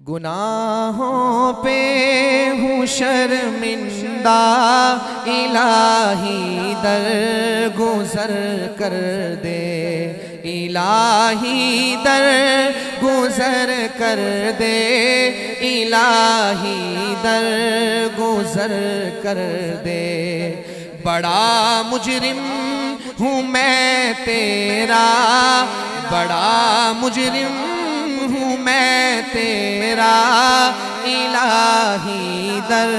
گناہوں پہ ہوں شرمندہ، الہی در گزر کر دے، الہی در گزر کر دے، الہی در گزر کر دے۔ بڑا مجرم ہوں میں تیرا، بڑا مجرم ہوں میں تیرا، الہی در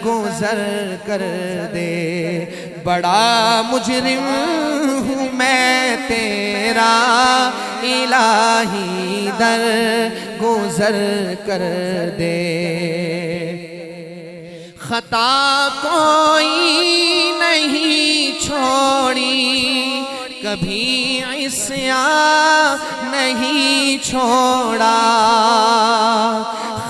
گزر کر دے۔ بڑا مجرم ہوں میں تیرا، الہی در گزر کر دے۔ خطا کوئی نہیں چھوڑی، کبھی عصیاں نہیں چھوڑا،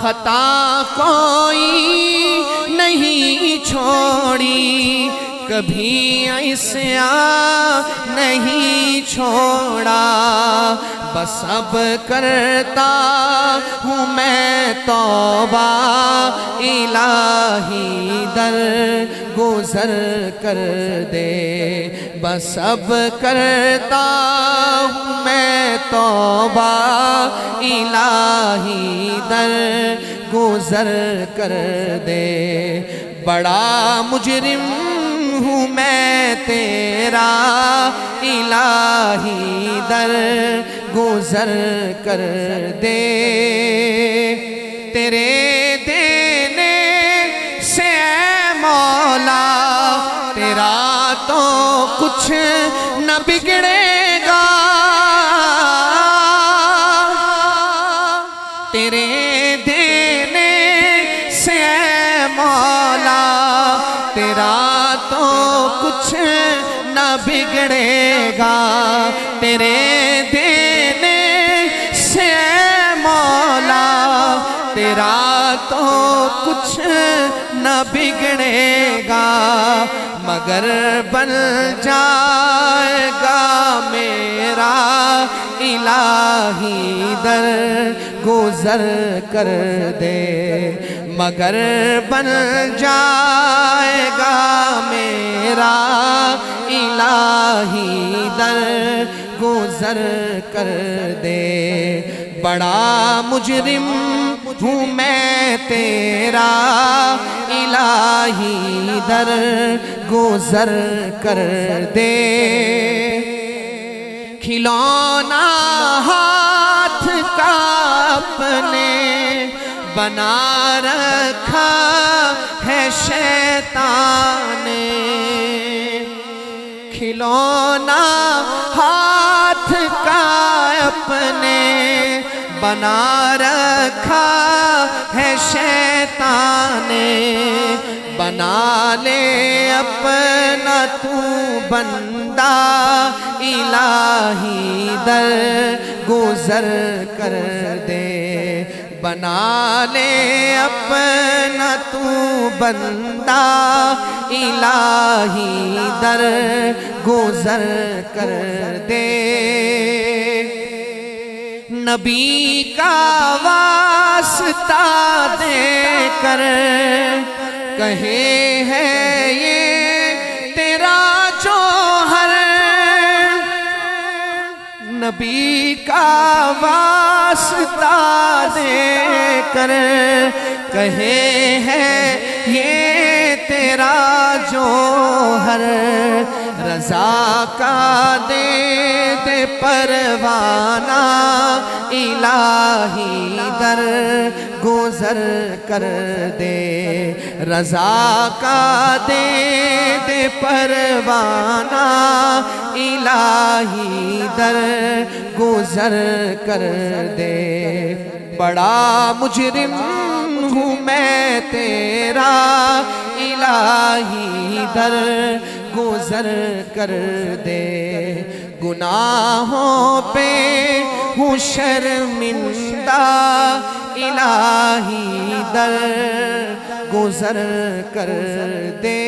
خطا کوئی نہیں چھوڑی، کبھی عصیاں نہیں چھوڑا۔ بس اب کرتا ہوں میں توبہ، الہی در گزر کر دے۔ بس اب کرتا ہوں میں توبہ، الہی در گزر کر دے۔ بڑا مجرم ہوں میں تیرا، الہی در گزر کر دے۔ تیرے دینے سے اے مولا، تیرا تو کچھ نہ بگڑے گا، تیرے دینے سے اے مولا، تیرا تو کچھ نہ بگڑے گا، تیرے دینے سے اے مولا، تیرا تو کچھ نہ بگڑے گا، مگر بن جائے گا میرا، الہی در گزر کر دے۔ مگر بن جائے گا میرا، الہی در گزر کر دے۔ بڑا مجرم ہوں میں تیرا، الہی در گزر کر دے۔ کھلونا ہاتھ کا اپنے بنا رکھا ہے شیطان نے، کھلونا ہاتھ کا اپنے بنا رکھا ہے شیطان نے۔ بنا لے اپنا تو بندہ، الہی در گزر کر دے۔ بنا لے اپنا تو بندہ، الہی در گزر کر دے۔ نبی کا واسطہ دے کر کہے ہے یہ تیرا جوہر، نبی کا واسطہ دے کر کہے ہے یہ تیرا جوہر، رضا کا دے دے پروانہ، الہی در گزر کر دے۔ رضا کا دے دے پروانہ، الہی در گزر کر دے۔ بڑا مجرم ہوں میں تیرا، الہی در گزر کر دے۔ گناہوں پہ ہوں شرمندہ، الہی در گزر کر دے۔